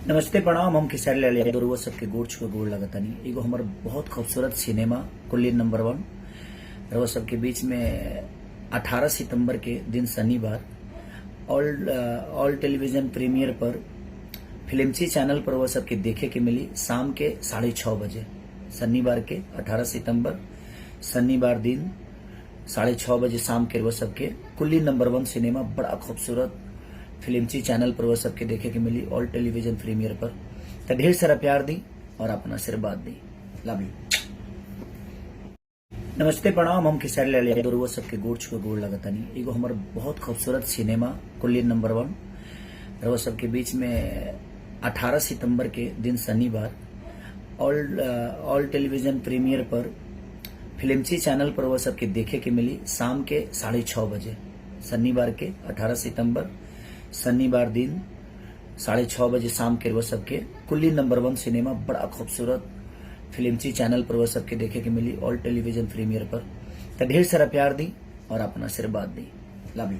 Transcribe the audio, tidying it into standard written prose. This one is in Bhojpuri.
नमस्ते प्रणाम। हम खेसारी लाल यादव रउआ सबके गोड़ छुए गोड़ लगतानी। एगो हमर बहुत खूबसूरत सिनेमा कुल्ली नंबर 1 रउआ सबके बीच में 18 सितंबर के दिन शनिवार ऑल टेलीविजन प्रीमियर पर फिल्मची चैनल पर रउआ सबके देखे के मिली शाम के 6:30 बजे। शनिवार के 18 सितंबर शनिवार दिन 6:30 बजे शाम के रउआ सबके कुल्ली नंबर 1 सिनेमा बड़ा खूबसूरत फिल्मची चैनल पर वह सबके देखे के मिली ऑल टेलीविजन प्रीमियर पर। तो ढेर सारा प्यार दी और अपना आशीर्वाद दी। Love you. नमस्ते प्रणाम। हम खेसारी लाल यादव रउआ सबके गोड़ छुए गोड़ लगतानी। एगो हमर बहुत खूबसूरत सिनेमा कुल्ली नंबर 1 रउआ सबके बीच में 18 सितंबर के दिन शनिवार ऑल टेलीविजन प्रीमियर पर फिल्मची चैनल पर वह सबके देखे के मिली शाम के 6:30 बजे। शनिवार के 18 सितंबर शनिवार दिन 6:30 बजे शाम के वह सबके कुल्ली नंबर 1 सिनेमा बड़ा खूबसूरत फिल्मची चैनल पर वह सबके देखे के मिली ऑल टेलीविजन प्रीमियर पर। तो ढेर सारा प्यार दी और अपना आशीर्वाद दी। Love you.